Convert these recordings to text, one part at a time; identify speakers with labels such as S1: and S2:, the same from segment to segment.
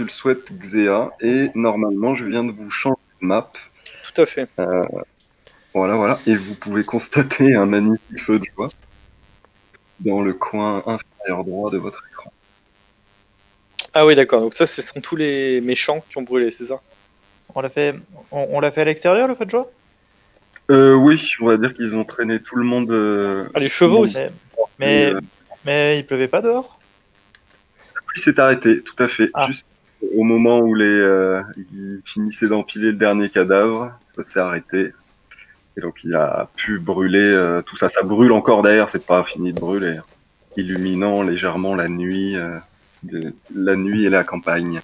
S1: le souhaite Xéa, et normalement je viens de vous changer de map.
S2: Tout à fait.
S1: Voilà, et vous pouvez constater un magnifique feu de joie dans le coin inférieur droit de votre écran.
S2: Ah oui, d'accord. Donc ça, ce sont tous les méchants qui ont brûlé, c'est ça?
S3: On l'a fait, on l'a fait à l'extérieur, le feu de joie?
S1: Oui, on va dire qu'ils ont traîné tout le monde.
S2: Ah, les chevaux aussi.
S3: Mais il pleuvait pas dehors?
S1: La pluie s'est arrêtée, tout à fait.
S3: Ah.
S1: Juste au moment où ils finissaient d'empiler le dernier cadavre, ça s'est arrêté. Et donc il a pu brûler tout ça. Ça brûle encore d'ailleurs, c'est pas fini de brûler. Illuminant légèrement la nuit et la campagne.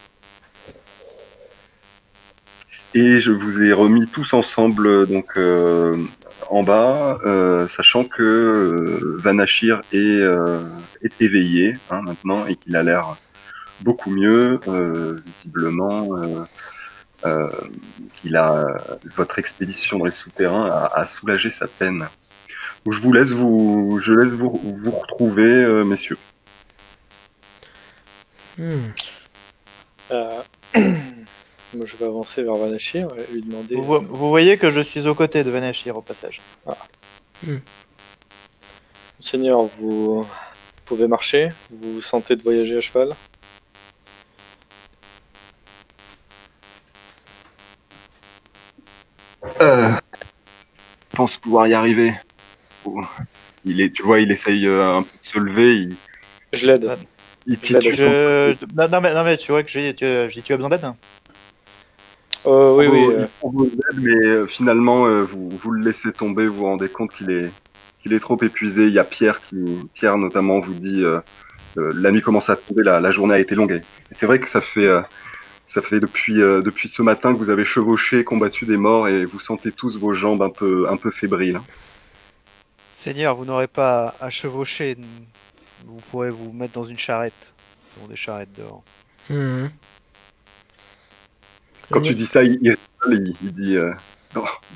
S1: Et je vous ai remis tous ensemble donc en bas, sachant que Vanachir est éveillé maintenant et qu'il a l'air beaucoup mieux, visiblement. Votre expédition dans les souterrains a soulagé sa peine. Donc, je laisse vous retrouver, messieurs.
S2: Moi, je vais avancer vers Vanachir et lui demander.
S3: Vous voyez que je suis aux côtés de Vanachir au passage.
S2: Seigneur, vous pouvez marcher? Vous vous sentez de voyager à cheval?
S1: Je pense pouvoir y arriver. Tu vois, il essaye un peu de se lever.
S2: Je l'aide.
S1: Il titube.
S3: Non mais tu vois que tu as besoin d'aide?
S2: Oui.
S1: Il prend vos aides, mais finalement, vous le laissez tomber. Vous vous rendez compte qu'il est trop épuisé. Il y a Pierre notamment vous dit la nuit commence à tomber, la journée a été longue. Et c'est vrai que ça fait depuis ce matin que vous avez chevauché, combattu des morts et vous sentez tous vos jambes un peu fébriles.
S4: Seigneur, vous n'aurez pas à chevaucher. Vous pourrez vous mettre dans une charrette. Dans des charrettes dehors.
S1: Quand tu dis ça, il rigole, il dit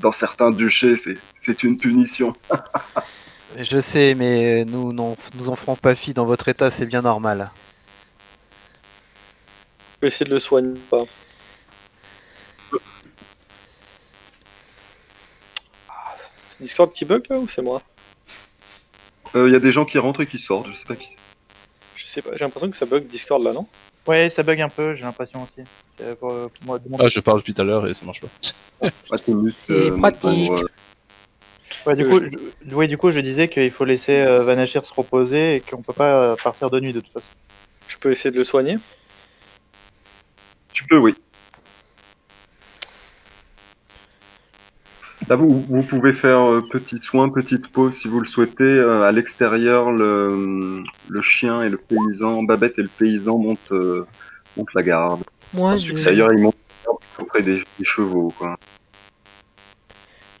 S1: dans certains duchés, c'est une punition.
S4: Je sais, mais nous en ferons pas fi dans votre état, c'est bien normal.
S2: Je peux essayer de le soigner ou pas? C'est Discord qui bug là ou c'est moi?
S1: Il y a des gens qui rentrent et qui sortent, je sais pas qui c'est.
S2: Je sais pas, j'ai l'impression que ça bug Discord là, non?
S3: Ouais, ça bug un peu, j'ai l'impression aussi. Pour moi, de mon...
S5: Ah, je parle depuis tout à l'heure et ça marche pas.
S6: C'est pratique.
S3: Du coup, je disais qu'il faut laisser Vanachir se reposer et qu'on peut pas partir de nuit de toute façon.
S2: Je peux essayer de le soigner?
S1: Tu peux, oui. Là, vous pouvez faire petit soin, petite pause si vous le souhaitez. À l'extérieur, le chien et le paysan, Babette et le paysan montent la garde. D'ailleurs, ils montent auprès des chevaux, quoi.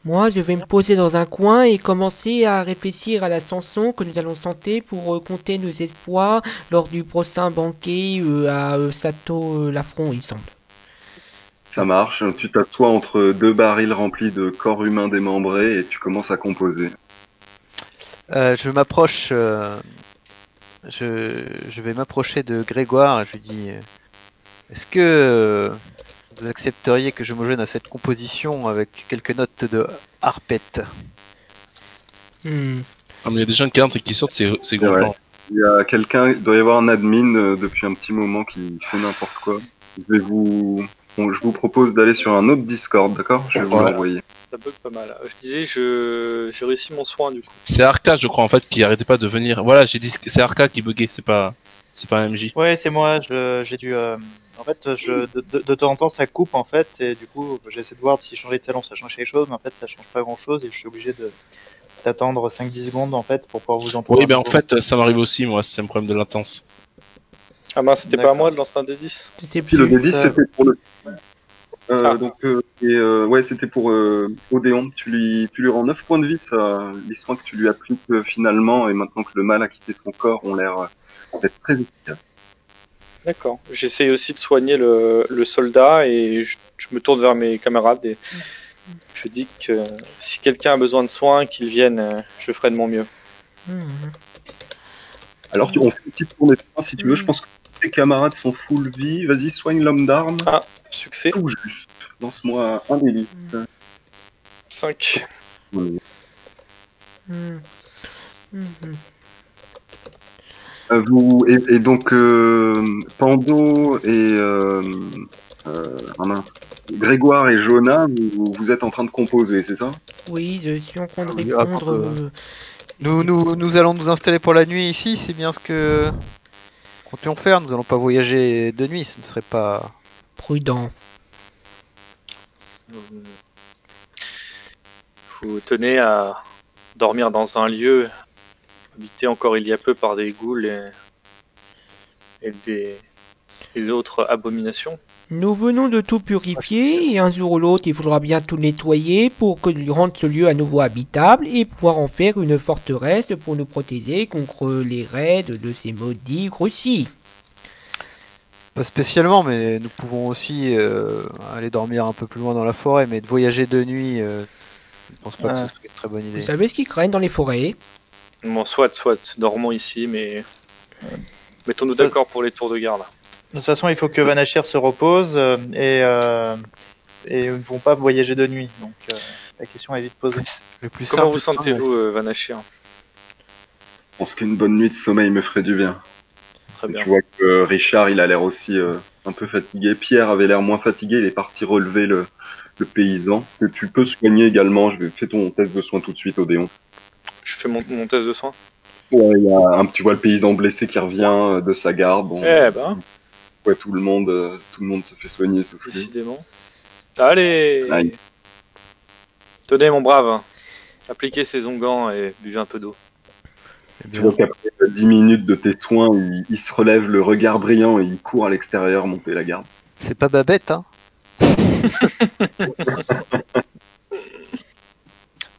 S6: Moi, je vais me poser dans un coin et commencer à réfléchir à la chanson que nous allons chanter pour compter nos espoirs lors du prochain banquet à Sato Lafron, il semble.
S1: Ça marche, tu t'assois entre deux barils remplis de corps humains démembrés et tu commences à composer.
S4: Je m'approche. Je vais m'approcher de Grégoire et je lui dis est-ce que vous accepteriez que je me joigne à cette composition avec quelques notes de harpette?
S5: Ah, mais il y a des gens qui entrent et qui sortent, c'est gonflant.
S1: Il y a quelqu'un, il doit y avoir un admin depuis un petit moment qui fait n'importe quoi. Je vous propose d'aller sur un autre Discord, d'accord? Je vais vous l'envoyer.
S2: Ça bug pas mal. Je disais, j'ai réussi mon soin du coup.
S5: C'est Arca, je crois, en fait, qui arrêtait pas de venir. Voilà, j'ai dit c'est Arca qui buguait, c'est pas un MJ.
S3: Ouais, c'est moi, j'ai dû... En fait, de temps en temps, ça coupe, en fait, et du coup, j'essaie de voir si changer de salon, ça change quelque chose, mais en fait, ça change pas grand-chose, et je suis obligé d'attendre 5-10 secondes, en fait, pour pouvoir vous entendre.
S5: Oui, ben en fait, ça m'arrive aussi, moi, c'est un problème de latence.
S2: Ah mince, c'était pas à moi de lancer un D10?
S6: Je sais
S1: Puis le
S6: plus.
S1: D10, c'était pour le... ouais, c'était pour Odéon. Tu lui rends 9 points de vie, les soins que tu lui appliques finalement, et maintenant que le mal a quitté son corps, ont l'air d'être très efficaces.
S2: D'accord. J'essaye aussi de soigner le soldat et je me tourne vers mes camarades et je dis que si quelqu'un a besoin de soins, qu'il vienne, je ferai de mon mieux.
S1: Alors, on fait une petite tournée de soins si tu veux. Je pense que tes camarades sont full vie. Vas-y, soigne l'homme d'armes.
S2: Succès.
S1: Tout juste. Lance-moi un des 10.
S2: 5.
S6: Hmm. Mhm.
S1: Et donc, Pando et Grégoire et Jonah, vous êtes en train de composer, c'est ça?
S6: Oui, je suis en train de
S4: Oui,
S6: répondre.
S4: Nous allons nous installer pour la nuit ici, c'est bien ce que comptions faire. Nous allons pas voyager de nuit, ce ne serait pas...
S6: Prudent.
S2: Vous tenez à dormir dans un lieu habité encore il y a peu par des ghouls et des autres abominations.
S6: Nous venons de tout purifier et un jour ou l'autre il faudra bien tout nettoyer pour que rendre ce lieu à nouveau habitable et pouvoir en faire une forteresse pour nous protéger contre les raids de ces maudits grossiers.
S4: Pas spécialement, mais nous pouvons aussi aller dormir un peu plus loin dans la forêt, mais de voyager de nuit, je ne pense pas que ce soit une très bonne idée.
S6: Vous savez ce qui craignent dans les forêts?
S2: Bon, soit, dormons ici, mais mettons-nous d'accord pour les tours de garde.
S3: De toute façon, il faut que Vanachir se repose et ils ne vont pas voyager de nuit. Donc la question est vite posée.
S4: Le plus
S2: Comment
S4: simple,
S2: vous sentez-vous, Vanachir?
S1: Je pense qu'une bonne nuit de sommeil me ferait du bien.
S2: Très bien.
S1: Tu vois que Richard, il a l'air aussi un peu fatigué. Pierre avait l'air moins fatigué, il est parti relever le paysan. Que tu peux soigner également, fais ton test de soin tout de suite, Odéon.
S2: Je fais mon test de soin.
S1: Ouais, tu vois le paysan blessé qui revient de sa garde. Bon,
S2: Eh ben,
S1: ouais, tout le monde se fait soigner, souffler.
S2: décidément. Allez!
S1: Aïe.
S2: Tenez, mon brave. Appliquez ces onguents et buvez un peu d'eau.
S1: Tu vois qu'après 10 minutes de tes soins, il se relève, le regard brillant, et il court à l'extérieur monter la garde.
S4: C'est pas Babette, hein?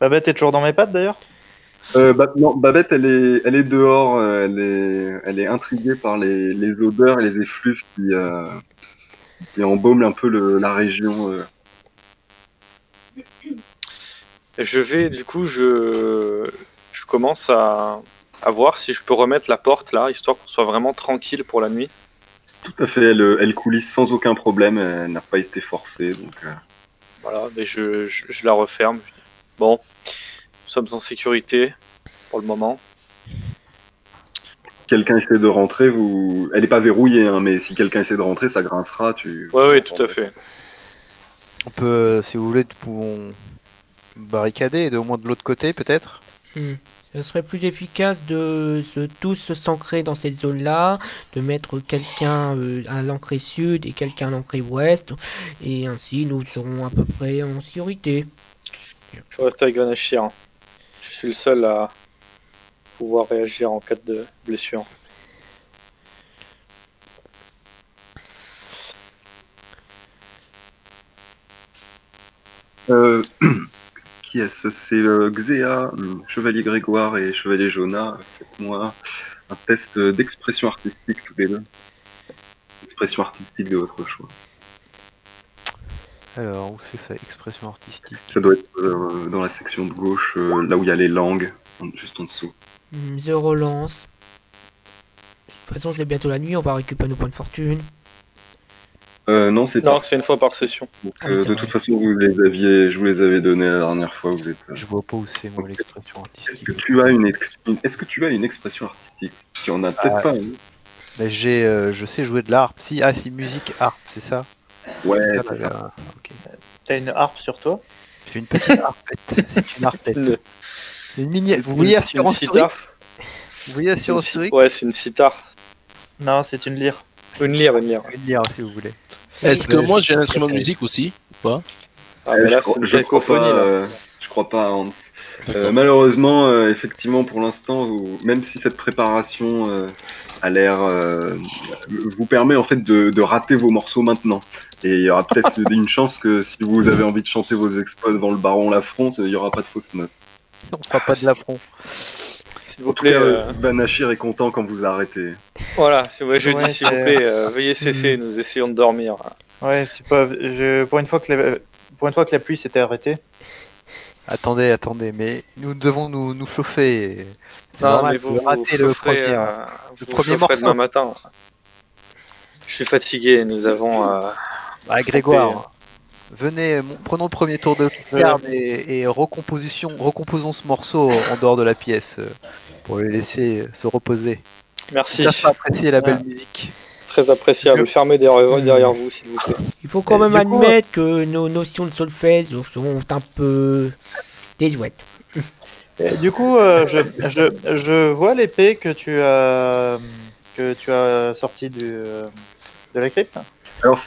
S3: Babette est toujours dans mes pattes d'ailleurs.
S1: Non, Babette, elle est dehors, elle est intriguée par les odeurs et les effluves qui embaument un peu la région.
S2: Je vais, du coup, je commence à voir si je peux remettre la porte là, histoire qu'on soit vraiment tranquille pour la nuit.
S1: Tout à fait, elle coulisse sans aucun problème, elle n'a pas été forcée. Donc,
S2: Voilà, mais je la referme. Bon, nous sommes en sécurité pour le moment.
S1: quelqu'un essaie de rentrer, elle n'est pas verrouillée, hein, mais si quelqu'un essaie de rentrer, ça grincera.
S2: Ouais, tout à fait.
S4: On peut, si vous voulez, nous pouvons barricader, au moins de l'autre côté peut-être.
S6: Ce serait plus efficace de tous se s'ancrer dans cette zone-là, de mettre quelqu'un à l'entrée sud et quelqu'un à l'entrée ouest, et ainsi nous serons à peu près en sécurité.
S2: Je reste avec Vanachir. Je suis le seul à pouvoir réagir en cas de blessure.
S1: Qui est-ce? C'est Xéa, Chevalier Grégoire et Chevalier Jonah. Faites-moi un test d'expression artistique tous les deux. Expression artistique de votre choix.
S4: Alors, où c'est ça, expression artistique?
S1: Ça doit être dans la section de gauche, là où il y a les langues, juste en dessous.
S6: Je relance. De toute façon, c'est bientôt la nuit, on va récupérer nos points de fortune.
S1: Non, c'est
S2: Non, c'est une fois par session.
S1: Donc,
S6: Ah oui, c'est
S1: de
S6: vrai.
S1: toute façon, je vous les avais donnés la dernière fois. Vous êtes.
S4: Je vois pas où c'est, moi, l'expression
S1: Est-ce
S4: artistique.
S1: que tu as une expression artistique? Tu en as peut-être pas. Hein.
S4: Mais je sais jouer de l'harpe. Si, musique, harpe, c'est ça?
S1: Ouais,
S4: C'est
S1: c'est ça.
S4: là. Ok.
S3: T'as une harpe sur toi?
S4: J'ai une petite harpette. C'est une harpette.
S2: Une-
S4: Une mini. Vous voyez
S2: une
S4: Assurance
S2: sitar.
S4: Zurich? Vous voyez Assurance Zurich?
S2: Ouais, c'est une sitar.
S3: Non, c'est une lyre.
S2: Une lyre.
S4: Une lyre, si vous voulez.
S5: Est-ce que
S4: Ouais,
S5: moi
S4: je-
S5: j'ai un instrument de musique aussi ou pas?
S2: Ah, mais là,
S1: je
S2: c'est une
S1: crois
S2: cacophonie,
S1: pas,
S2: là.
S1: je crois pas, Hans. Malheureusement, effectivement, pour l'instant, même si cette préparation a l'air vous permet en fait de rater vos morceaux maintenant. Et il y aura peut-être une chance que si vous avez envie de chanter vos exploits devant le baron Lafront, il y aura pas de fausses notes.
S4: On fera pas de l'affront.
S2: S'il vous
S1: En tout
S2: plaît.
S1: cas, Vanachir est content quand vous arrêtez.
S2: Voilà, je
S3: Ouais,
S2: dis s'il vous
S3: c'est-
S2: plaît, veuillez cesser, nous essayons de dormir.
S3: Ouais, c'est pas. Pour une fois que la pluie s'était arrêtée.
S4: Attendez, mais nous devons nous chauffer. C'est
S2: Non,
S4: normal
S2: mais
S4: de
S2: vous
S4: rater le
S2: chaufferez,
S4: premier.
S2: vous
S4: premier
S2: chaufferez
S4: morceau.
S2: demain matin. suis fatigué, nous avons...
S4: Bah, Grégoire, venez, prenons le premier tour de garde et recomposons ce morceau en dehors de la pièce pour les laisser se reposer.
S2: Merci,
S4: Ça fait apprécier la belle musique.
S2: très appréciable. Fermez derrière vous, s'il vous plaît.
S6: Il faut quand même
S3: du coup,
S6: admettre que nos notions de solfège sont un peu désuètes.
S3: Et du coup, je vois l'épée que tu as sortie de la crypte.
S1: Alors,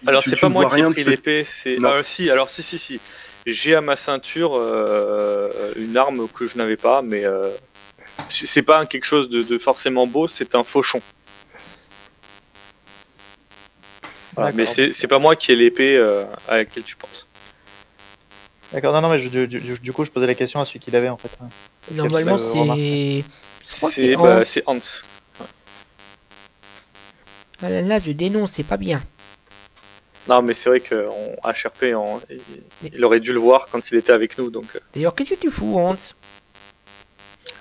S2: Alors
S1: tu
S2: c'est pas
S1: ne
S2: moi
S1: vois
S2: qui ai
S1: rien de
S2: pris
S1: spécial.
S2: l'épée, c'est...
S1: Non.
S2: Si. J'ai à ma ceinture une arme que je n'avais pas, mais c'est pas quelque chose de forcément beau, c'est un fauchon. Voilà, mais
S3: D'accord.
S2: c'est pas moi qui ai l'épée à laquelle tu penses.
S3: D'accord, non, mais du coup, je posais la question à celui qui l'avait en fait. Parce
S6: Normalement,
S3: que, remarque.
S6: je crois que
S2: C'est
S6: Hans.
S2: c'est Hans.
S6: Ah là, je dénonce, c'est pas bien.
S2: Non, mais c'est vrai qu'en HRP, il aurait dû le voir quand il était avec nous, donc
S6: D'ailleurs, qu'est-ce que tu fous, Hans?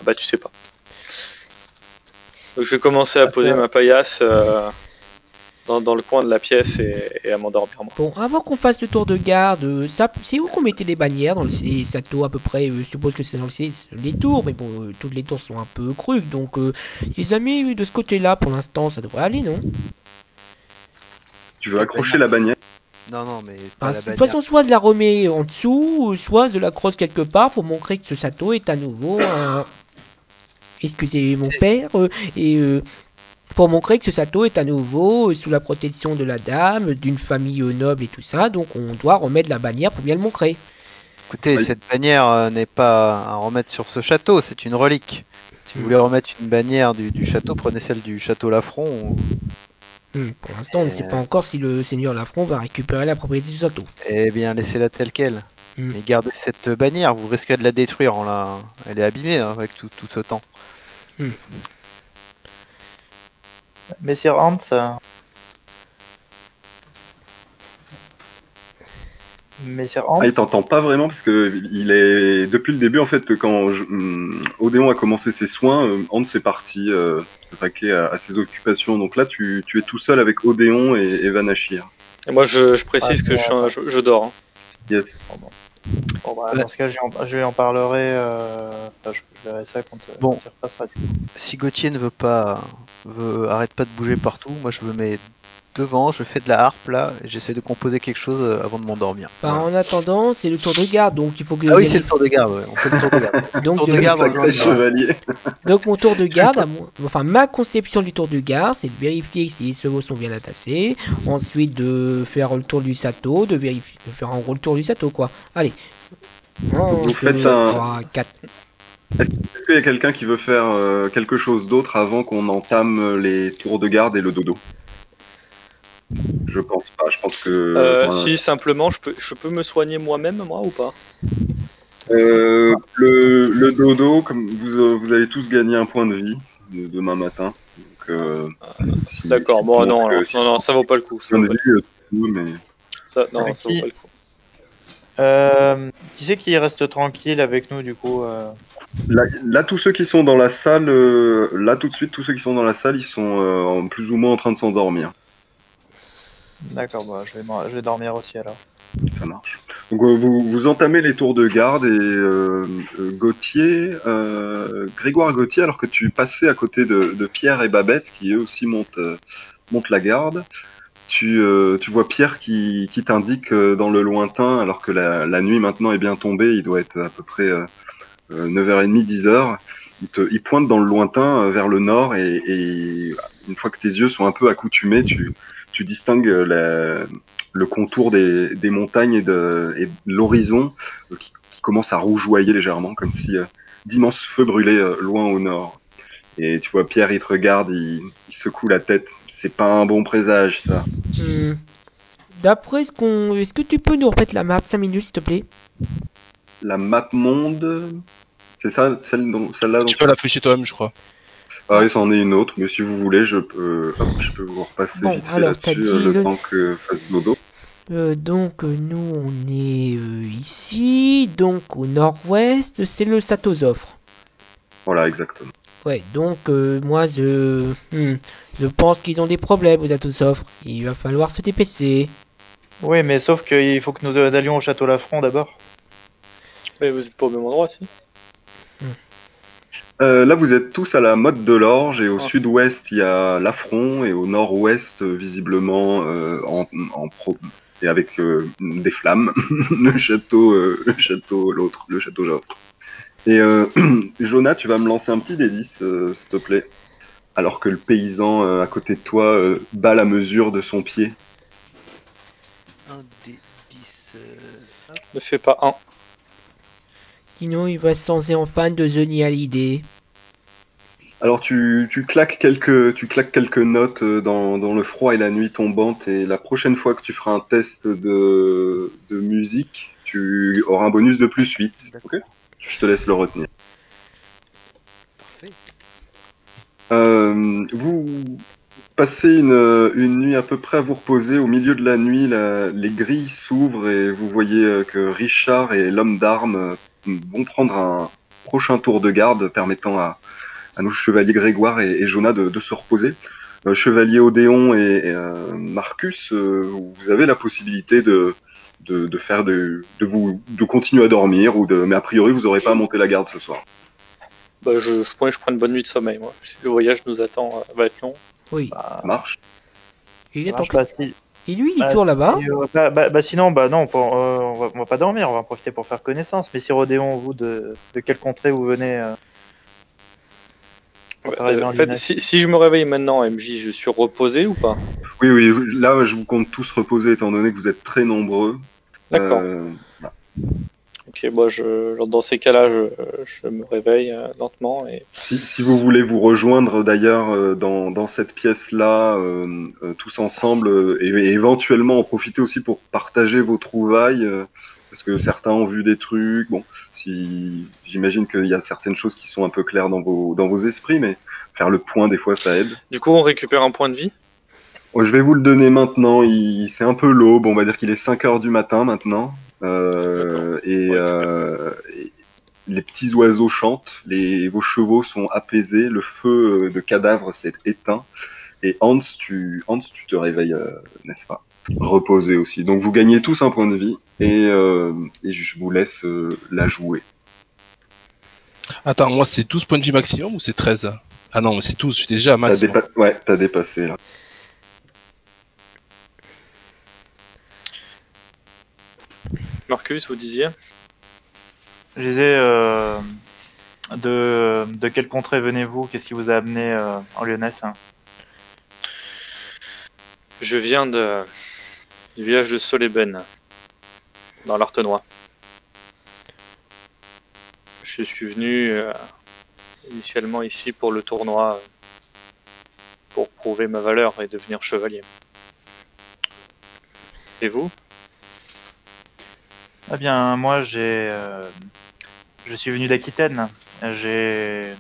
S2: bah tu sais pas. Donc je vais commencer à poser ma paillasse dans le coin de la pièce et à m'endormir moi.
S6: Bon, avant qu'on fasse le tour de garde, c'est où qu'on mettait les bannières dans les châteaux à peu près? Je suppose que c'est dans les tours, mais bon, toutes les tours sont un peu crues, donc les amis de ce côté-là, pour l'instant, ça devrait aller, non?
S1: Tu veux accrocher la bannière?
S4: Non, mais
S6: Bah,
S4: pas
S6: de
S4: la
S6: toute
S4: bannière.
S6: façon, soit je la remets en dessous, soit je la creuse quelque part pour montrer que ce château est à nouveau excusez mon père, pour montrer que ce château est à nouveau sous la protection de la dame, d'une famille noble et tout ça, donc on doit remettre la bannière pour bien le montrer.
S4: Écoutez,
S1: Oui.
S4: cette bannière n'est pas à remettre sur ce château, c'est une relique. Si vous voulez remettre une bannière du château, prenez celle du château Lafron.
S6: Pour l'instant, on ne sait pas encore si le seigneur Lafron va récupérer la propriété du château.
S4: Eh bien, laissez-la telle quelle.
S6: Mm.
S4: Mais gardez cette bannière, vous risquez de la détruire. Elle est abîmée avec tout ce temps.
S3: Messire Hans, Messire Hans,
S1: Ah, il t'entend pas vraiment parce que il est depuis le début en fait quand Odéon a commencé ses soins, Hans est parti s'attaquer à ses occupations. Donc là tu es tout seul avec Odéon et Vanachir.
S2: Et moi je précise que je dors. Hein.
S1: Yes.
S3: bon, bah, dans ce cas, je lui en parlerai. Je verrai ça quand
S4: Bon.
S3: il repassera.
S4: Si Gauthier ne arrête pas de bouger partout, moi je me mets devant, je fais de la harpe là, et j'essaie de composer quelque chose avant de m'endormir.
S6: Bah,
S4: Voilà.
S6: En attendant, c'est le tour de garde, donc il faut que...
S4: Ah oui, c'est le tour de garde, ouais. On fait le tour de garde.
S6: donc,
S4: tour de garde,
S1: Sacré chevalier.
S6: donc mon tour de garde, enfin ma conception du tour de garde, c'est de vérifier si les chevaux sont bien attassés, ensuite de faire le tour du château, de faire en gros le tour du château quoi. Allez.
S1: Vous faites un-
S6: 3, 4.
S1: Est-ce qu'il y a quelqu'un qui veut faire quelque chose d'autre avant qu'on entame les tours de garde et le dodo? Je pense pas. Je pense que
S2: Si simplement je peux me soigner moi-même moi ou pas?
S1: le dodo, comme vous allez tous gagner un point de vie demain matin. Donc,
S2: D'accord,
S1: si
S2: bon
S1: tu
S2: non,
S1: montres que-
S2: non, ça vaut pas le coup. Ça
S1: Point
S2: vaut
S1: de
S2: pas
S1: vie,
S2: le coup.
S1: mais
S2: Ça, non,
S3: Avec
S2: ça vaut
S3: qui
S2: pas le coup.
S3: Qui c'est qui reste tranquille avec nous du coup
S1: là, tous ceux qui sont dans la salle, là tout de suite, tous ceux qui sont dans la salle, ils sont plus ou moins en train de s'endormir.
S3: D'accord, bah, je vais dormir aussi alors.
S1: Ça marche. Donc vous entamez les tours de garde et Gauthier, Grégoire Gauthier, alors que tu passais à côté de Pierre et Babette, qui eux aussi montent la garde, tu vois Pierre qui t'indique dans le lointain, alors que la nuit maintenant est bien tombée, il doit être à peu près 9h30, 10h, il pointe dans le lointain vers le nord et une fois que tes yeux sont un peu accoutumés, tu distingues le contour des montagnes et de l'horizon qui commence à rougeoyer légèrement, comme si d'immenses feux brûlaient loin au nord. Et tu vois Pierre, il te regarde, il secoue la tête. C'est pas un bon présage, ça.
S6: D'après Est-ce que tu peux nous remettre la map 5 minutes, s'il te plaît?
S1: La map monde, c'est ça, celle-là dont
S5: Tu peux l'afficher toi-même, je crois.
S1: Ah oui, c'en est une autre, mais si vous voulez, je peux vous repasser
S6: Bon,
S1: vite fait
S6: alors, t'as
S1: là-dessus
S6: dit
S1: le temps que fasse dodo.
S6: Donc nous on est ici, donc au nord-ouest, c'est le Satozofre.
S1: Voilà, exactement.
S6: Ouais, donc moi je pense qu'ils ont des problèmes aux Atosofres. Il va falloir se dépêcher.
S3: Oui, mais sauf qu'il faut que nous allions au château Lafron d'abord.
S2: Mais vous êtes pas au même endroit, si?
S1: Là, vous êtes tous à la Motte de l'Orge, et au
S2: Ah.
S1: sud-ouest, il y a l'Affron, et au nord-ouest, visiblement, et avec des flammes, le château, l'autre, le château Joffre. Et Jonah, tu vas me lancer un petit D10, s'il te plaît, alors que le paysan à côté de toi bat la mesure de son pied.
S4: Un des 10.
S2: Ne fais pas un.
S6: Sinon, il va se lancer en fan de Johnny Hallyday.
S1: Alors tu claques quelques notes dans le froid et la nuit tombante, et la prochaine fois que tu feras un test de musique, tu auras un bonus de +8. Ok ? Je te laisse le retenir.
S4: Parfait.
S1: Vous passez une nuit à peu près à vous reposer. Au milieu de la nuit, les grilles s'ouvrent et vous voyez que Richard et l'homme d'armes vont prendre un prochain tour de garde permettant à nos chevaliers Grégoire et Jonah de se reposer. Chevalier Odéon et Marcus, vous avez la possibilité de continuer à dormir, mais a priori vous n'aurez pas à monter la garde ce soir.
S2: Bah, je prends une bonne nuit de sommeil, moi. Le voyage nous attend, va être long.
S6: Oui.
S1: Ça marche.
S6: Il est
S3: Ça marche
S6: en-
S3: pas, si-
S6: Et lui, il est
S3: bah,
S6: toujours là-bas.
S3: sinon, non, on va pas dormir, on va en profiter pour faire connaissance. Mais si Rodéon, vous, de quelle contrée vous venez
S2: Ouais,
S3: arriver en
S2: en fait,
S3: Linac.
S2: si je me réveille maintenant, MJ, je suis reposé ou pas?
S1: Oui, là je vous compte tous reposer étant donné que vous êtes très nombreux.
S2: D'accord.
S1: Voilà.
S2: Ok, bah dans ces cas-là, je me réveille lentement et
S1: Si vous voulez vous rejoindre d'ailleurs dans cette pièce-là, tous ensemble, et éventuellement en profiter aussi pour partager vos trouvailles, parce que certains ont vu des trucs. Bon, j'imagine qu'il y a certaines choses qui sont un peu claires dans vos esprits, mais faire le point des fois ça aide.
S2: du coup, on récupère un point de vie.
S1: Je vais vous le donner maintenant. C'est un peu l'aube, on va dire qu'il est 5 heures du matin maintenant. Et les petits oiseaux chantent, vos chevaux sont apaisés, le feu de cadavre s'est éteint. Et Hans, tu te réveilles, n'est-ce pas? Reposé aussi. Donc vous gagnez tous un point de vie, et je vous laisse la jouer.
S5: Attends, moi c'est 12 points de vie maximum ou c'est 13? Ah non, c'est 12, j'étais déjà à max. moi.
S1: Ouais, t'as dépassé là.
S2: Marcus, vous disiez?
S3: Je disais, de quelle contrée venez-vous? Qu'est-ce qui vous a amené en Lyonnaise hein?
S2: Je viens du village de Solében, dans l'Artenois. Je suis venu initialement ici pour le tournoi, pour prouver ma valeur et devenir chevalier. Et vous?
S3: Eh bien, moi, je suis venu d'Aquitaine. J'ai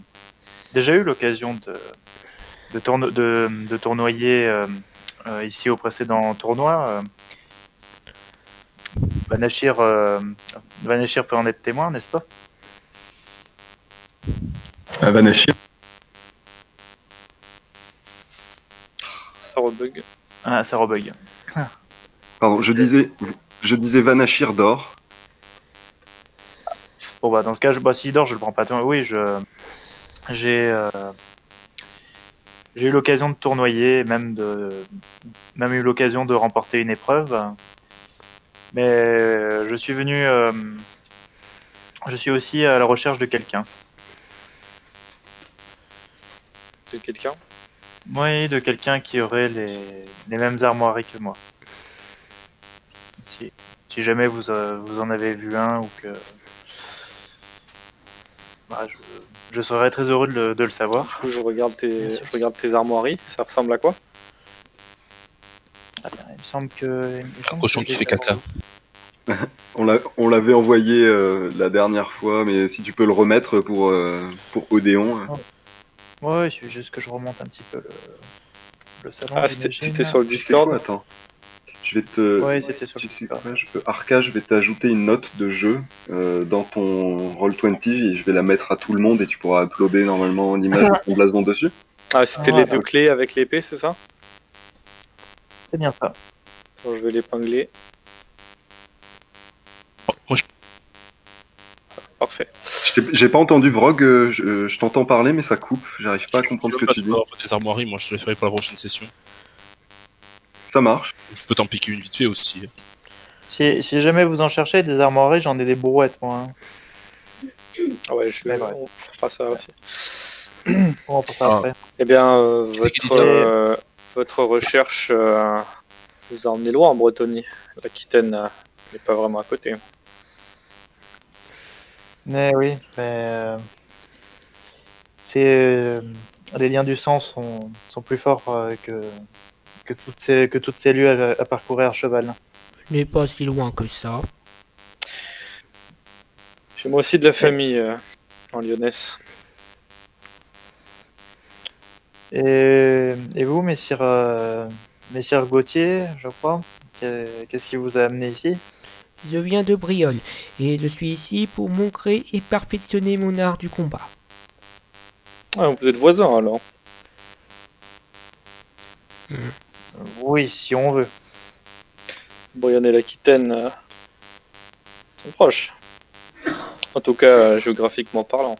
S3: déjà eu l'occasion de tournoyer ici au précédent tournoi. Vanachir peut en être témoin, n'est-ce pas?
S1: Vanachir.
S2: Ça rebug.
S3: Ah, ça rebug.
S1: Pardon, je disais Vanachir d'or.
S3: Bon, bah, dans ce cas, s'il dort, je le prends pas. Oui, j'ai eu l'occasion de tournoyer, même eu l'occasion de remporter une épreuve. Mais je suis venu, je suis aussi à la recherche de quelqu'un.
S2: De quelqu'un?
S3: Oui, de quelqu'un qui aurait les mêmes armoiries que moi. Si jamais vous en avez vu un ou que... Bah, je serais très heureux de le savoir.
S2: Du coup, je regarde tes armoiries. Ça ressemble à quoi?
S3: Ah, il me semble que...
S5: Un cochon qui fait caca.
S1: On l'avait envoyé la dernière fois, mais si tu peux le remettre pour Odéon.
S3: Ouais, il suffit juste que je remonte un petit peu le salon.
S2: Ah,
S3: j'imagine.
S2: c'était sur le
S1: Tu sais quoi,
S2: Discord.
S1: attends. Je vais te.
S3: Ouais, c'était sur
S1: Tu
S3: le
S1: sais
S3: Discord.
S1: quoi, Arca, je vais t'ajouter une note de jeu dans ton Roll20 et je vais la mettre à tout le monde et tu pourras uploader normalement l'image de ton blason dessus.
S2: Ah, c'était
S3: Ah,
S2: les deux clés avec l'épée, c'est ça?
S3: C'est bien ça.
S2: Attends, je vais l'épingler.
S5: Oh, moi,
S2: Parfait.
S1: J'ai pas entendu Vrog, je t'entends parler mais ça coupe, j'arrive pas à comprendre ce que tu dis.
S5: des armoiries, moi je le ferai pour la prochaine session.
S1: Ça marche.
S5: Je peux t'en piquer une vite fait aussi.
S3: Si jamais vous en cherchez des armoiries, j'en ai des brouettes moi.
S2: Ah ouais,
S3: Ouais, ouais.
S2: on fera ça aussi.
S3: On va pour ça
S5: Ah.
S3: après.
S2: Eh bien,
S5: C'est qui dit ça
S2: votre recherche vous a emmené loin en Bretonie. L'Aquitaine n'est pas vraiment à côté.
S3: Mais oui, mais c'est les liens du sang sont plus forts que toutes ces lieux à parcourir à cheval.
S6: n'est pas si loin que ça.
S2: J'ai moi aussi de la famille en lyonnaise.
S3: Et vous, messire Gauthier, je crois, qu'est-ce qui vous a amené ici?
S6: Je viens de Brionne et je suis ici pour montrer et perfectionner mon art du combat.
S2: Ah, vous êtes voisins alors.
S3: Oui, si on veut.
S2: Brionne et l'Aquitaine sont proches. En tout cas, géographiquement parlant.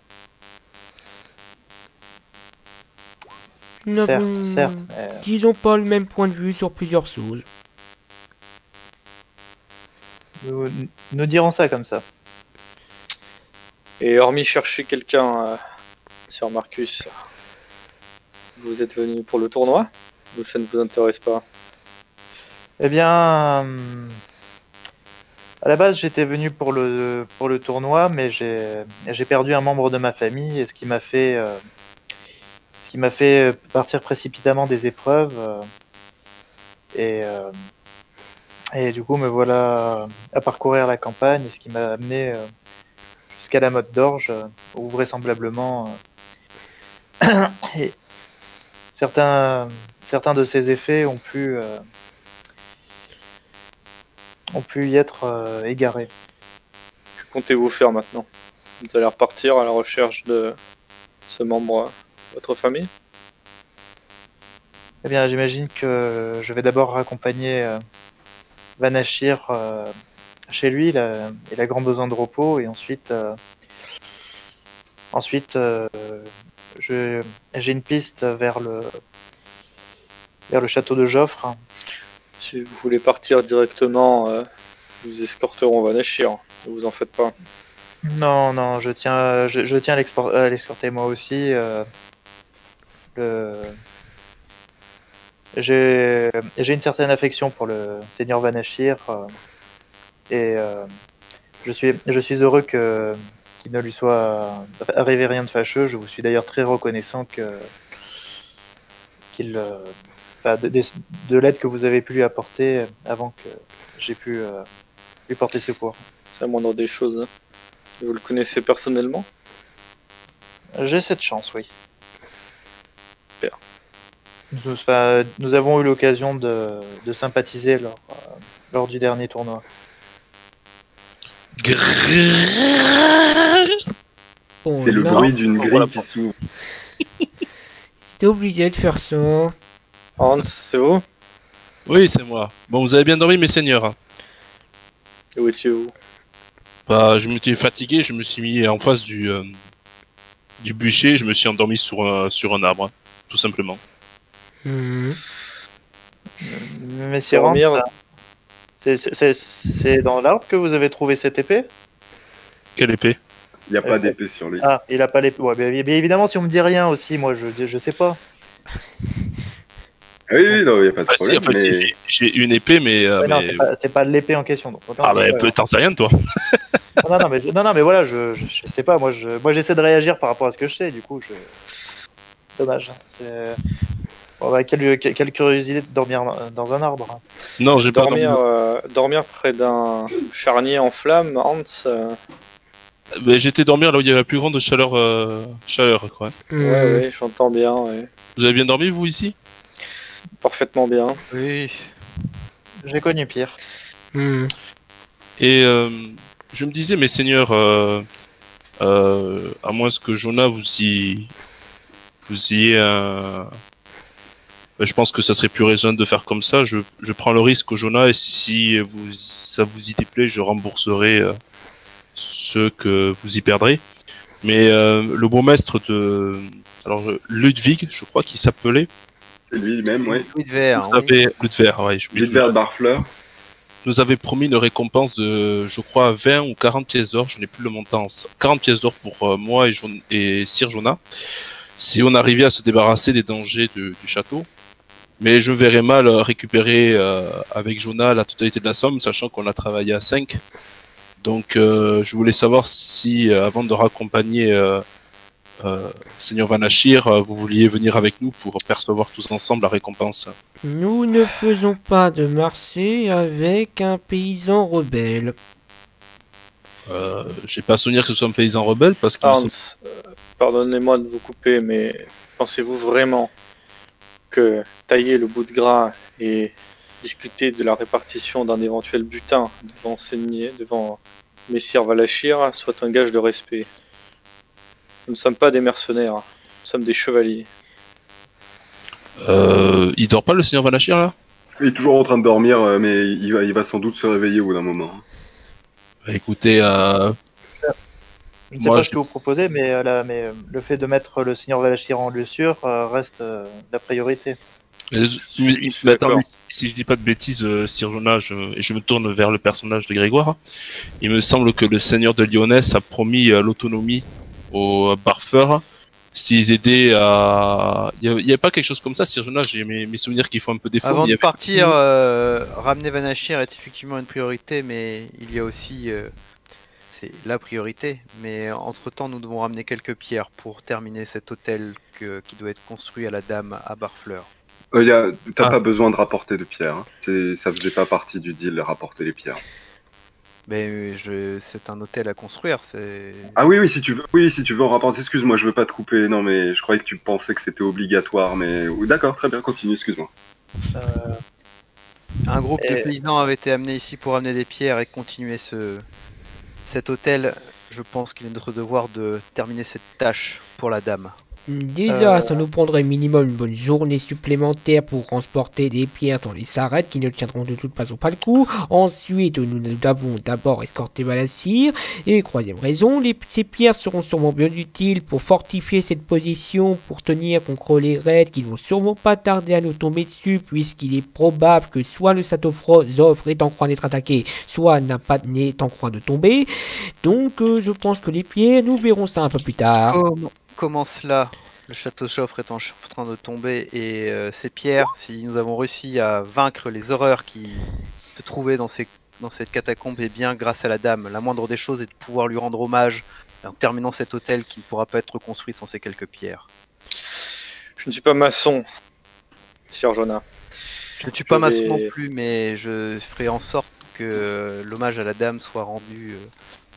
S6: Nous n'avons,
S3: Certes, mais
S6: disons pas le même point de vue sur plusieurs choses.
S3: nous dirons ça comme ça.
S2: Et hormis chercher quelqu'un sur Marcus, vous êtes venu pour le tournoi? Ou ça ne vous intéresse pas?
S3: Eh bien, à la base, j'étais venu pour le tournoi, mais j'ai perdu un membre de ma famille, et ce qui m'a fait partir précipitamment des épreuves. Et du coup, me voilà à parcourir la campagne, ce qui m'a amené jusqu'à la Motte d'Orge, où vraisemblablement et certains de ces effets ont pu y être égarés.
S2: Que comptez-vous faire maintenant? Vous allez repartir à la recherche de ce membre de votre famille?
S3: Eh bien, j'imagine que je vais d'abord raccompagner Vanachir chez lui, il a grand besoin de repos, et ensuite j'ai une piste vers le château de Joffre.
S2: Si vous voulez partir directement, nous escorterons Vanachir. Ne vous en faites pas.
S3: Non, je tiens à l'escorter moi aussi. J'ai une certaine affection pour le seigneur Vanachir et je suis heureux qu'il ne lui soit arrivé rien de fâcheux. Je vous suis d'ailleurs très reconnaissant de l'aide que vous avez pu lui apporter avant que j'ai pu lui porter secours.
S2: C'est la moindre des choses. Hein. Vous le connaissez personnellement?
S3: J'ai cette chance, oui.
S2: Super.
S3: Nous avons eu l'occasion de sympathiser lors du dernier tournoi.
S6: Bon,
S1: C'est le
S6: là,
S1: bruit d'une
S5: Voilà.
S1: grille qui s'ouvre.
S6: c'était obligé de faire ça.
S2: Hans, c'est vous?
S5: Oui, c'est moi. Bon, vous avez bien dormi, mes seigneurs. Hein.
S2: Et où étiez-vous?
S5: Bah, je m'étais fatigué, je me suis mis en face du bûcher, je me suis endormi sur un arbre, tout simplement.
S6: Mhm.
S3: Mais c'est
S2: Dormir.
S3: c'est dans l'arbre que vous avez trouvé cette épée?
S5: Quelle épée?
S1: Il n'y a pas d'épée sur lui.
S3: Ah, il a pas l'épée. Ouais, bien évidemment, si on me dit rien aussi, moi je sais pas.
S1: Oui, non, il n'y a pas de
S5: Ah, si,
S1: problème.
S5: en fait,
S1: mais...
S5: j'ai une épée, mais...
S3: Ouais, non, c'est pas l'épée en question. Donc, autant
S5: Ah,
S3: dire,
S5: bah, t'en sais rien, toi.
S3: non, mais voilà, je sais pas. Moi, j'essaie de réagir par rapport à ce que je sais. Du coup, dommage. Bon, bah, quelle curiosité de dormir dans un arbre.
S5: Non, j'ai pas dormi.
S2: Dormir près d'un charnier en flammes, Hans.
S5: Mais j'étais dormir là où il y avait la plus grande chaleur, quoi.
S2: Ouais, j'entends bien. Ouais.
S5: Vous avez bien dormi, vous, ici?
S2: Parfaitement bien.
S4: Oui.
S3: J'ai connu pire.
S6: Hmm.
S5: Et je me disais, mes seigneurs, à moins que Jonah vous y ayez un... Ben, je pense que ça serait plus raisonnable de faire comme ça. Je prends le risque au Jonah et si ça vous y déplaît, je rembourserai ce que vous y perdrez. Mais le bourgmestre de... Alors, Ludwig, je crois qu'il s'appelait.
S1: C'est lui-même, oui.
S4: Ludver,
S5: Vous savez, Ludver, ouais,
S1: Ludver Barfleur.
S5: nous avait promis une récompense de, je crois, 20 ou 40 pièces d'or, je n'ai plus le montant, 40 pièces d'or pour moi et Sir Jonah, si on arrivait à se débarrasser des dangers du château. Mais je verrais mal récupérer avec Jonah la totalité de la somme, sachant qu'on a travaillé à 5. Donc je voulais savoir si, avant de raccompagner Seigneur Vanachir, vous vouliez venir avec nous pour percevoir tous ensemble la récompense.
S6: Nous ne faisons pas de marché avec un paysan rebelle.
S5: J'ai pas souvenir que ce soit un paysan rebelle parce que
S2: Hans, pardonnez-moi de vous couper, mais pensez-vous vraiment que tailler le bout de gras et discuter de la répartition d'un éventuel butin devant Messire Valachir soit un gage de respect? Nous ne sommes pas des mercenaires, nous sommes des chevaliers.
S5: il dort pas le Seigneur Vanachir là?
S1: Il est toujours en train de dormir, mais il va sans doute se réveiller au bout d'un moment.
S5: Bah, écoutez,
S3: Je ne sais
S5: moi,
S3: pas ce que vous proposez, mais le fait de mettre le Seigneur Valachir en lieu sûr reste la priorité.
S5: mais attends, si je dis pas de bêtises, Sir Jonah, et je me tourne vers le personnage de Grégoire, il me semble que le Seigneur de Lyonès a promis l'autonomie aux barfeurs s'ils aidaient à... Il y a pas quelque chose comme ça, Sir Jonah, j'ai mes souvenirs qui font un peu défaut.
S4: Avant
S5: mais il y
S4: de
S5: avait-
S4: partir, ramener Vanachir est effectivement une priorité, mais il y a aussi... c'est la priorité, mais entre-temps, nous devons ramener quelques pierres pour terminer cet hôtel qui doit être construit à la Dame à Barfleur.
S1: T'as
S5: Ah.
S1: pas besoin de rapporter de pierres. Hein. Ça faisait pas partie du deal de rapporter les pierres.
S4: Mais c'est un hôtel à construire, c'est...
S1: Ah oui, si tu veux en rapporter, excuse-moi, je veux pas te couper. Non, mais je croyais que tu pensais que c'était obligatoire, mais d'accord, très bien, continue, excuse-moi.
S4: Un groupe de
S3: Et-
S4: paysans avait été amené ici pour amener des pierres et continuer cet hôtel. Je pense qu'il est notre devoir de terminer cette tâche pour la Dame.
S6: Déjà, ça nous prendrait minimum une bonne journée supplémentaire pour transporter des pierres dans les sarrettes qui ne tiendront de toute façon pas le coup. Ensuite, nous devons d'abord escorter Valachir. Et troisième raison, ces pierres seront sûrement bien utiles pour fortifier cette position, pour tenir contre les raids qui ne vont sûrement pas tarder à nous tomber dessus, puisqu'il est probable que soit le Zofre est en train d'être attaqué, soit n'est en train de tomber. Donc, je pense que les pierres, nous verrons ça un peu plus tard.
S4: Comment cela? Le château Joffre est en train de tomber et ces pierres, si nous avons réussi à vaincre les horreurs qui se trouvaient dans cette catacombe, et bien grâce à la Dame, la moindre des choses est de pouvoir lui rendre hommage en terminant cet hôtel qui ne pourra pas être construit sans ces quelques pierres.
S2: Je ne suis pas maçon, Sir Jonah.
S4: Je ne suis pas maçon
S2: vais-
S4: non plus, mais je ferai en sorte que l'hommage à la Dame soit rendu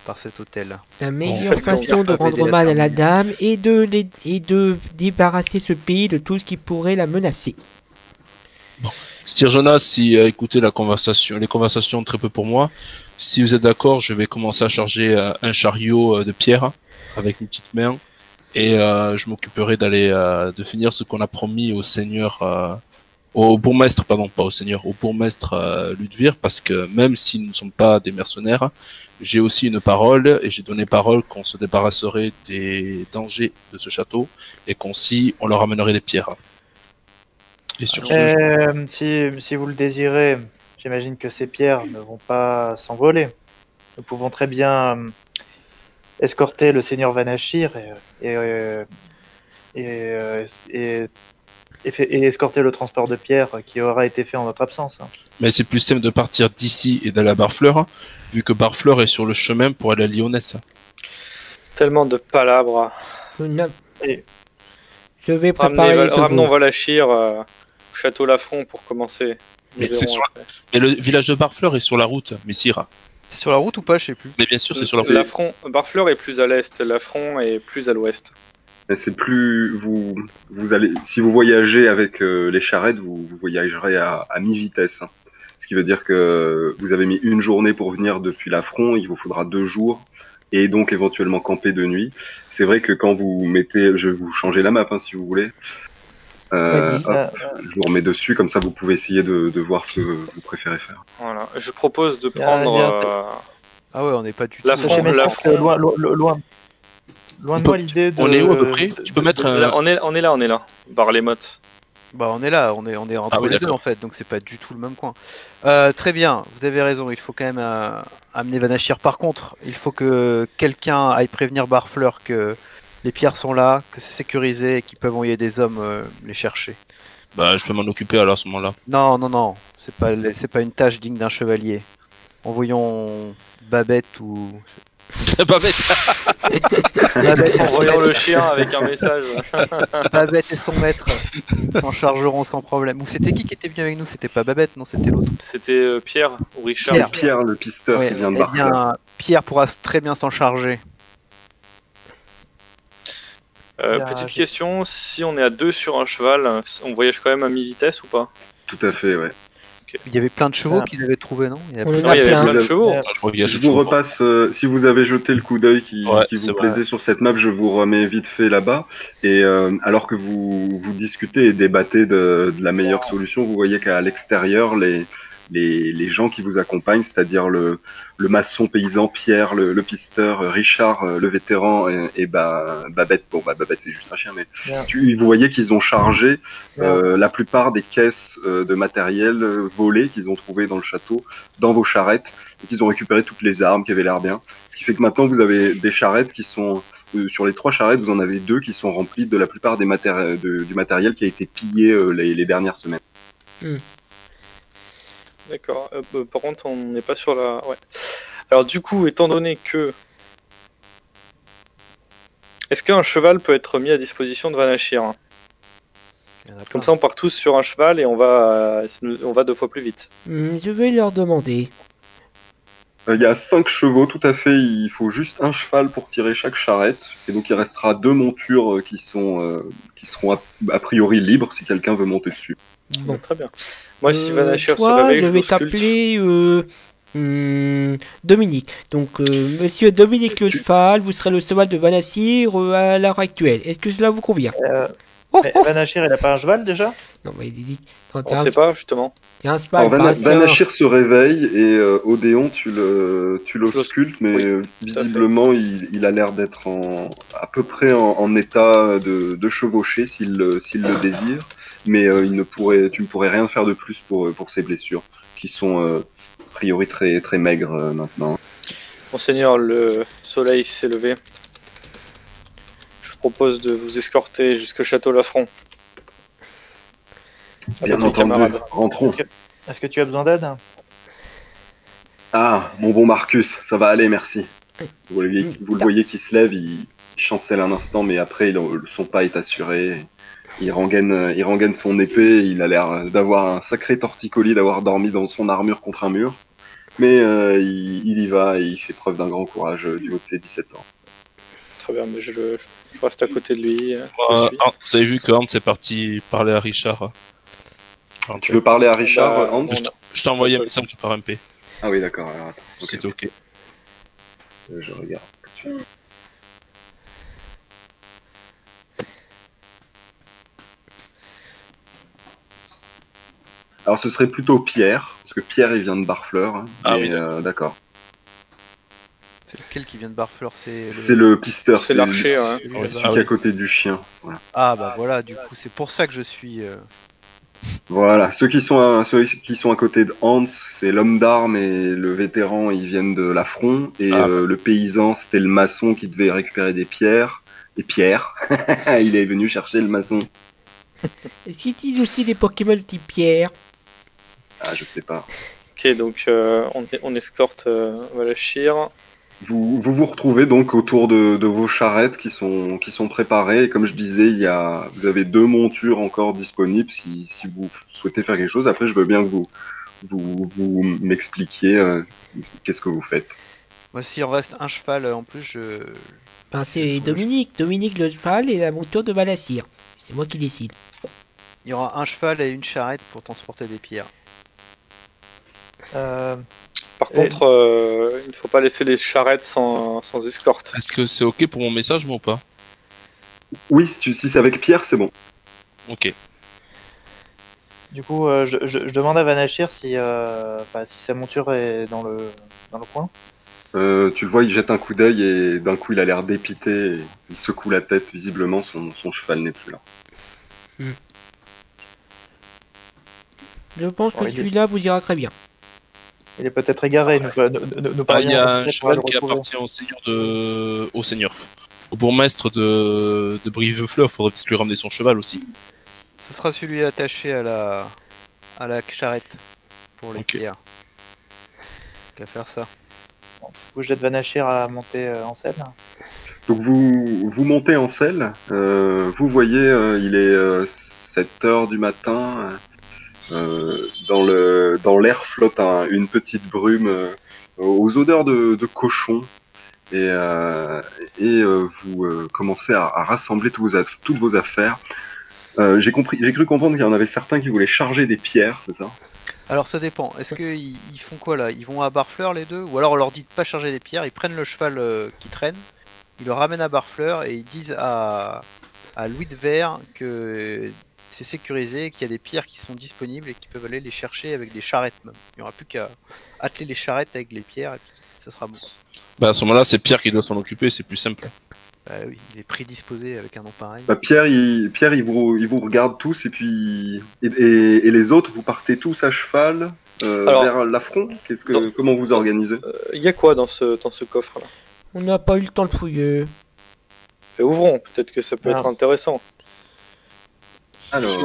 S4: par cet hôtel.
S6: La meilleure
S2: fait,
S6: façon de
S4: on va
S6: rendre
S4: aider la
S6: hommage à la
S4: terminer.
S6: dame est de débarrasser ce pays de tout ce qui pourrait la menacer.
S5: Sir Jonah, si écoutez les conversations très peu pour moi, si vous êtes d'accord, je vais commencer à charger un chariot de pierre avec une petite main et je m'occuperai de finir ce qu'on a promis au seigneur, au bourgmestre, pardon, pas au seigneur, au bourgmestre Ludwig, parce que même si nous ne sommes pas des mercenaires, j'ai aussi une parole et j'ai donné parole qu'on se débarrasserait des dangers de ce château et on leur amènerait des pierres. Et sur ce,
S3: Si vous le désirez, j'imagine que ces pierres ne vont pas s'envoler. Nous pouvons très bien escorter le Seigneur Vanachir et escorter le transport de pierres qui aura été fait en notre absence.
S5: mais c'est plus simple de partir d'ici et d'aller à Barfleur, vu que Barfleur est sur le chemin pour aller à Lyonès.
S2: Tellement de palabres.
S3: Et-
S6: Je vais préparer ce
S2: Ramenons
S6: veau.
S2: Valachir au château Lafron pour commencer. Nous
S5: Mais c'est
S2: verrons
S5: sur
S2: après.
S5: Mais le village de Barfleur est sur la route, Messire.
S4: C'est sur la route ou pas, je sais plus.
S5: Mais bien sûr, c'est sur la route.
S2: Lafron, Barfleur est plus à l'est, Lafron est plus à l'ouest.
S1: Mais c'est plus vous allez si vous voyagez avec les charrettes, vous voyagerez à mi-vitesse. Hein. Ce qui veut dire que vous avez mis une journée pour venir depuis l'affront, il vous faudra 2 jours et donc éventuellement camper de nuit. C'est vrai que quand vous mettez, je vais vous changer la map si vous voulez.
S6: Vas-y.
S1: Hop, je vous remets dessus, comme ça vous pouvez essayer de voir ce que vous préférez faire.
S2: Voilà. Je propose de
S3: Il y a- il y a un
S2: prendre
S4: Ah ouais, on n'est pas du tout.
S2: L'affront,
S3: Ouais, mais je pense que
S2: l'affront.
S3: loin
S5: On
S3: de
S5: peut-
S3: moi l'idée de.
S5: On est où à peu près? Tu peux mettre
S2: Là,
S5: un...
S2: on est là. Bar les mottes.
S4: Bah on est là, on est entre
S5: Ah oui,
S4: les deux
S5: d'accord.
S4: en fait, donc c'est pas du tout le même coin. Très bien, vous avez raison, il faut quand même amener Vanachir. Par contre, il faut que quelqu'un aille prévenir Barfleur que les pierres sont là, que c'est sécurisé et qu'ils peuvent envoyer des hommes les chercher.
S5: Bah, je peux m'en occuper alors à ce moment-là.
S4: Non, c'est pas une tâche digne d'un chevalier. Envoyons Babette ou...
S5: C'est pas bête.
S2: Envoyons le chien avec un message.
S4: Babette et son maître s'en chargeront sans problème. Ou c'était qui était venu avec nous? C'était pas Babette, non, c'était l'autre.
S2: C'était Pierre ou Richard.
S4: Pierre.
S1: Pierre, le pisteur
S4: Ouais,
S1: qui vient de
S4: eh
S1: Barclay.
S4: bien, Pierre pourra très bien s'en charger.
S2: Petite question, si on est à 2 sur un cheval, on voyage quand même à mi-vitesse ou pas?
S1: Tout à fait, ouais.
S4: Il y avait plein de chevaux
S3: Ah.
S4: qu'ils avaient trouvé, non? Il y a
S6: On
S4: plein-
S6: en a
S2: il y avait
S6: plein.
S2: plein de chevaux.
S5: Je crois qu'il y a
S1: Je
S5: ce
S1: vous
S5: jour.
S1: repasse, si vous avez jeté le coup d'œil
S5: Ouais,
S1: qui
S5: c'est
S1: vous
S5: vrai.
S1: plaisait sur cette map, je vous remets vite fait là-bas. Et alors que vous discutez et débattez de la meilleure solution, vous voyez qu'à l'extérieur, les gens qui vous accompagnent, c'est-à-dire le maçon paysan Pierre, le pisteur Richard, le vétéran et Babette. Bon, Babette c'est juste un chien, mais
S3: Bien.
S1: vous voyez qu'ils ont chargé
S3: Bien.
S1: la plupart des caisses de matériel volé qu'ils ont trouvé dans le château, dans vos charrettes, et qu'ils ont récupéré toutes les armes qui avaient l'air bien. Ce qui fait que maintenant vous avez des charrettes qui sont sur les 3 charrettes, vous en avez 2 qui sont remplies de la plupart des du matériel qui a été pillé les dernières semaines.
S2: D'accord. Par contre, on n'est pas sur la... Ouais. Alors du coup, étant donné que... Est-ce qu'un cheval peut être mis à disposition de Vanachir?
S4: il y en a plein.
S2: Comme ça, on part tous sur un cheval et on va 2 fois plus vite.
S6: Je vais leur demander.
S1: Il y a 5 chevaux, tout à fait. Il faut juste un cheval pour tirer chaque charrette. Et donc il restera 2 montures qui seront a priori libres si quelqu'un veut monter dessus.
S6: Bon.
S2: Très bien. Moi, si Vanachir se
S6: toi,
S2: réveille,
S6: je vais
S2: l'ausculte.
S6: t'appeler Dominique. Donc, monsieur Dominique le cheval, vous serez le cheval de Vanachir à l'heure actuelle. Est-ce que cela vous convient? Oh,
S3: Mais
S6: oh.
S3: Vanachir, il a pas un cheval déjà?
S6: Non, mais dis, non,
S2: On sait pas, justement.
S6: t'es un cheval,
S1: Alors
S6: pas un chien.
S1: Vanachir se réveille et Odéon, tu l'auscultes, mais
S2: oui,
S1: visiblement il a l'air d'être à peu près en état de chevaucher s'il le désire, mais tu ne pourrais rien faire de plus pour ses blessures, qui sont a priori très, très maigres maintenant.
S2: Monseigneur, le soleil s'est levé. Je vous propose de vous escorter jusqu'au château Lafron.
S1: Bien
S2: Avec mes
S1: entendu,
S2: camarades.
S1: rentrons.
S3: Est-ce que tu as besoin d'aide?
S1: Ah, mon bon Marcus, ça va aller, merci. Vous le voyez qui se lève, il chancelle un instant, mais après son pas est assuré. Il rengaine son épée, il a l'air d'avoir un sacré torticolis, d'avoir dormi dans son armure contre un mur. Mais il y va et il fait preuve d'un grand courage du haut de ses 17 ans.
S2: Très bien, mais je reste à côté de lui. Je suis.
S5: Vous avez vu que Hans est parti parler à Richard. Alors,
S1: Tu veux parler à Richard,
S2: Bah,
S1: Hans
S5: je t'ai envoyé un message par MP.
S1: Ah oui, d'accord, alors attends. Ok,
S5: C'était ok.
S1: je regarde. Alors ce serait plutôt Pierre, parce que Pierre il vient de Barfleur.
S5: Ah
S1: mais,
S5: oui, d'accord.
S1: d'accord.
S4: C'est lequel qui vient de Barfleur?
S1: C'est le pisteur,
S2: C'est l'archer, hein.
S4: celui
S5: Ouais,
S4: là-bas.
S1: qui est à côté du chien. Voilà.
S4: Ah bah voilà, du coup, c'est pour ça que je suis...
S1: Voilà, ceux qui sont à côté de Hans, c'est l'homme d'armes et le vétéran, ils viennent de l'affront. Et
S5: Ah.
S1: le paysan, c'était le maçon qui devait récupérer des pierres. Et Pierre, il est venu chercher le maçon.
S6: Est-ce qu'il utilise aussi des Pokémon type pierre?
S1: Ah, je sais pas.
S2: Ok, donc on escorte Vanachir.
S1: Vous retrouvez donc autour de vos charrettes qui sont préparées. Et comme je disais, vous avez 2 montures encore disponibles si vous souhaitez faire quelque chose. Après, je veux bien que vous m'expliquiez qu'est-ce que vous faites.
S4: Moi, s'il en reste un cheval en plus, je...
S6: Ben, c'est Dominique le cheval et la monture de Vanachir. C'est moi qui décide.
S4: il y aura un cheval et une charrette pour transporter des pierres.
S2: Par contre, il ne faut pas laisser les charrettes sans escorte.
S5: Est-ce que c'est ok pour mon message, moi, ou pas?
S1: Oui, si c'est avec Pierre, c'est bon.
S5: Ok.
S3: Du coup, je demande à Vanachir si sa monture est dans le coin.
S1: Tu le vois, il jette un coup d'œil et d'un coup il a l'air dépité, et il secoue la tête, visiblement son cheval n'est plus là.
S6: Je pense que
S3: il est-
S6: celui-là vous ira très bien.
S3: Il est peut-être égaré. Nous
S5: Il y
S3: parvions
S5: a un
S3: peut-être à
S5: cheval
S3: le
S5: qui
S3: retrouver.
S5: appartient au bourgmestre de Brive-Fleur, faudrait peut-être lui ramener son cheval aussi.
S4: Ce sera celui attaché à la charrette pour les
S5: Ok.
S4: pierres. Qu'à faire ça.
S3: Du coup, j'aide Vanachir à monter en scène.
S1: Donc vous montez en selle, vous voyez, il est 7h du matin, dans l'air flotte une petite brume aux odeurs de cochon, et vous commencez à rassembler toutes vos affaires. J'ai cru comprendre qu'il y en avait certains qui voulaient charger des pierres, c'est ça?
S4: Alors ça dépend. Est-ce qu'ils font quoi là? Ils vont à Barfleur les deux? Ou alors on leur dit de pas charger les pierres, ils prennent le cheval qui traîne, ils le ramènent à Barfleur et ils disent à Louis de Vert que c'est sécurisé, qu'il y a des pierres qui sont disponibles et qu'ils peuvent aller les chercher avec des charrettes même. Il n'y aura plus qu'à atteler les charrettes avec les pierres et puis ce sera bon.
S5: Bah à ce moment-là, c'est Pierre qui doit s'en occuper, c'est plus simple.
S4: Bah oui, il est prédisposé avec un nom pareil.
S1: Bah, Pierre, il vous regarde tous, et puis et les autres, vous partez tous à cheval
S2: Alors,
S1: vers l'affront. Comment vous organisez?
S2: Il y a quoi dans ce coffre-là?
S6: On n'a pas eu le temps de fouiller.
S2: Ouvrons, peut-être que ça peut
S3: Ah.
S2: être intéressant.
S1: Alors,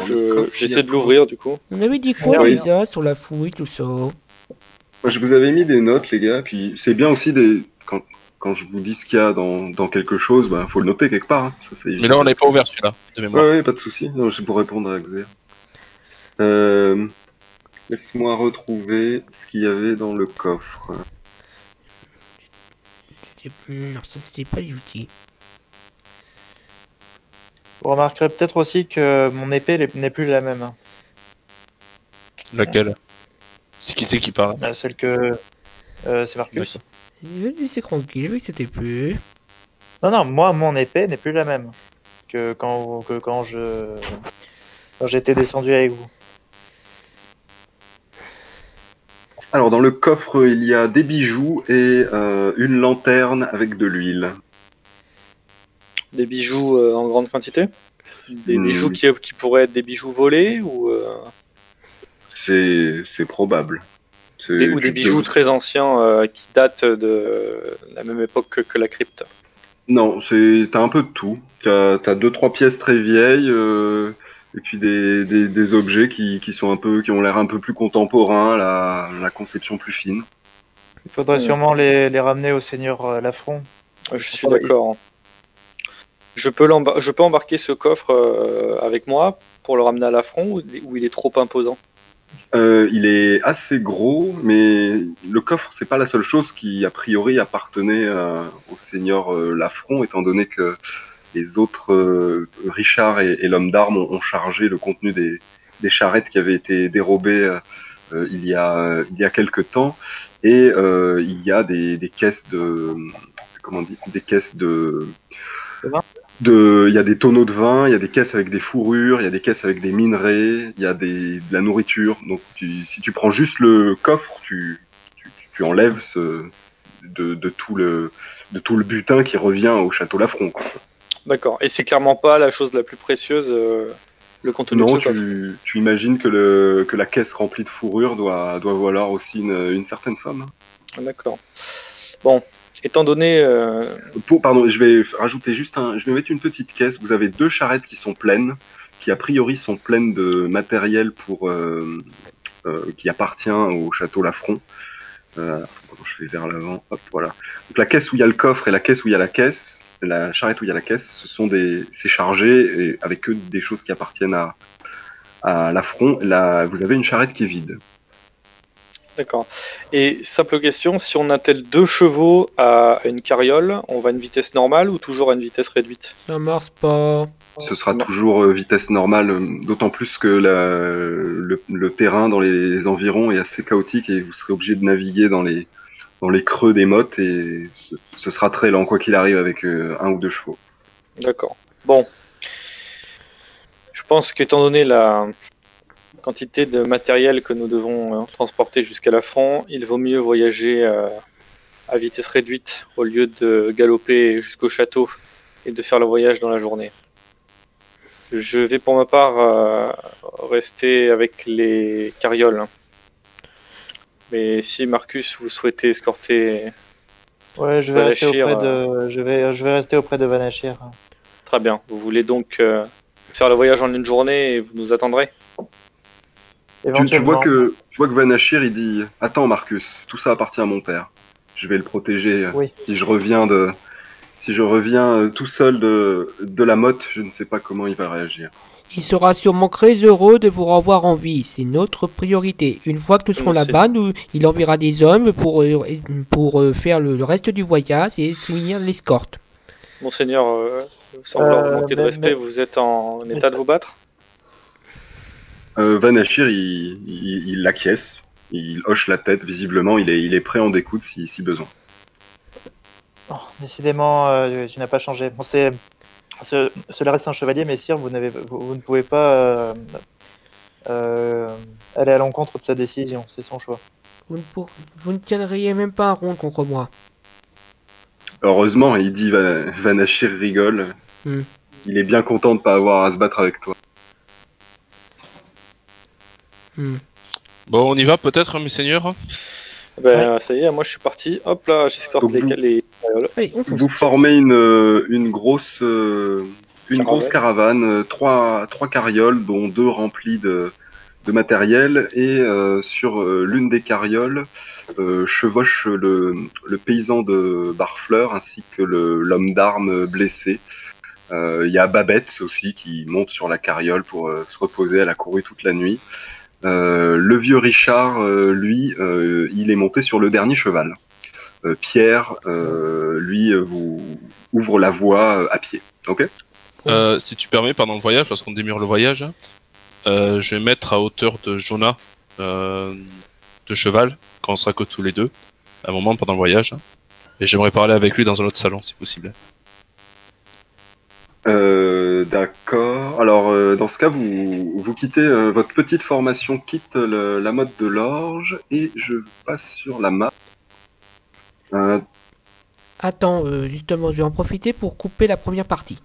S2: J'essaie de l'ouvrir du coup.
S6: On avait dit quoi,
S1: Oui.
S6: Lisa, sur la fouille, tout ça?
S1: Moi, je vous avais mis des notes, les gars, puis c'est bien aussi quand je vous dis ce qu'il y a dans quelque chose, bah, faut le noter quelque part. Hein. Ça,
S5: Mais là, on n'avait pas ouvert celui-là, de mémoire.
S1: Ouais, pas de souci. Non, c'est pour répondre à Xer. Laisse-moi retrouver ce qu'il y avait dans le coffre.
S6: Non, ça c'était pas les outils.
S3: Vous remarquerez peut-être aussi que mon épée n'est plus la même.
S5: Laquelle? C'est qui c'est qui parle?
S3: Celle que... c'est Marcus.
S6: Je vais laisser tranquille, j'ai vu que c'était plus.
S3: Non, moi, mon épée n'est plus la même que quand j'étais descendu avec vous.
S1: Alors, dans le coffre, il y a des bijoux et une lanterne avec de l'huile.
S2: Des bijoux en grande quantité? Des
S1: Hmm.
S2: bijoux qui pourraient être des bijoux volés ou
S1: C'est probable.
S2: ou des bijoux très anciens qui datent de la même époque que la crypte?
S1: Non, t'as un peu de tout. T'as 2-3 pièces très vieilles, et puis des objets qui ont l'air un peu plus contemporains, la conception plus fine.
S3: Il faudrait sûrement les ramener au seigneur Lafron.
S2: Je suis d'accord. Je peux embarquer ce coffre avec moi pour le ramener à l'affront ou il est trop imposant?
S1: Il est assez gros, mais le coffre, c'est pas la seule chose qui, a priori, appartenait au seigneur Lafron, étant donné que les autres, Richard et l'homme d'armes, ont chargé le contenu des charrettes qui avaient été dérobées il y a quelque temps, et il y a des caisses de... Comment on dit? Des caisses de... Il y a des tonneaux de vin, il y a des caisses avec des fourrures, il y a des caisses avec des minerais, il y a de la nourriture. Donc si tu prends juste le coffre, tu enlèves de tout le butin qui revient au château Lafron, quoi.
S2: D'accord. Et c'est clairement pas la chose la plus précieuse, le contenu
S1: Non,
S2: de ce coffre?
S1: tu imagines que la caisse remplie de fourrure doit valoir aussi une certaine somme.
S2: D'accord. Bon, étant donné...
S1: Pardon, je vais rajouter je vais mettre une petite caisse. Vous avez 2 charrettes qui sont pleines, qui a priori sont pleines de matériel qui appartient au château Lafron. Je vais vers l'avant. Hop, voilà. Donc la caisse où il y a le coffre et la caisse où il y a la caisse, la charrette où il y a la caisse, c'est chargé et avec que des choses qui appartiennent à Lafron. Là, vous avez une charrette qui est vide.
S2: D'accord. Et simple question, si on attelle 2 chevaux à une carriole, on va à une vitesse normale ou toujours à une vitesse réduite?
S6: Ça marche pas.
S1: ce sera toujours vitesse normale, d'autant plus que le terrain dans les environs est assez chaotique et vous serez obligé de naviguer dans les creux des mottes et ce sera très lent quoi qu'il arrive avec un ou deux chevaux.
S2: D'accord. Bon. Je pense qu'étant donné la quantité de matériel que nous devons transporter jusqu'à l'affront, il vaut mieux voyager à vitesse réduite au lieu de galoper jusqu'au château et de faire le voyage dans la journée. Je vais pour ma part rester avec les carrioles. Mais si Marcus vous souhaitez escorter
S3: Ouais, je vais rester
S2: Vanachir,
S3: auprès de, je vais rester auprès de Vanachir.
S2: très bien, vous voulez donc faire le voyage en une journée et vous nous attendrez?
S1: Tu
S3: Éventuellement.
S1: vois que Vanachir il dit « Attends Marcus, tout ça appartient à mon père. Je vais le protéger
S3: Oui.
S1: si je reviens tout seul de la motte, je ne sais pas comment il va réagir. »
S6: Il sera sûrement très heureux de vous revoir en vie, c'est notre priorité. Une fois que nous serons
S2: Merci.
S6: là-bas, il enverra des hommes pour faire le reste du voyage et soutenir l'escorte.
S2: Monseigneur, sans vouloir vous manquer de
S3: mais-
S2: respect, vous êtes en état de vous battre?
S1: Vanachir il acquiesce, il hoche la tête, visiblement il est prêt à en découdre si besoin.
S3: Oh, décidément, tu n'as pas changé. Bon, cela reste un chevalier, mais sire, vous ne pouvez pas aller à l'encontre de sa décision. C'est son choix.
S6: Vous ne tiendriez même pas un rond contre moi.
S1: Heureusement, il dit Vanachir rigole.
S6: Hmm.
S1: Il est bien content de pas avoir à se battre avec toi.
S5: Bon, on y va peut-être, mes seigneurs.
S2: Ben, ça y est, moi je suis parti. Hop là, j'escorte
S1: Donc
S2: les carrioles.
S6: Allez, on fonce.
S1: Vous formez une grosse caravane, trois carrioles, dont deux remplies de matériel, et sur l'une des carrioles chevauche le paysan de Barfleur ainsi que l'homme d'armes blessé. Il y a Babette aussi qui monte sur la carriole pour se reposer, elle a couru toute la nuit. Le vieux Richard, lui, il est monté sur le dernier cheval. Pierre, lui, vous ouvre la voie à pied. Ok.
S5: Si tu permets, pendant le voyage, parce qu'on démure le voyage, je vais mettre à hauteur de Jonah de cheval, quand on sera que tous les deux, à un moment pendant le voyage. Et j'aimerais parler avec lui dans un autre salon, si possible.
S1: D'accord. Alors, dans ce cas, vous quittez votre petite formation, quitte la motte de l'orge, et je passe sur la map.
S6: Attends, justement, je vais en profiter pour couper la première partie.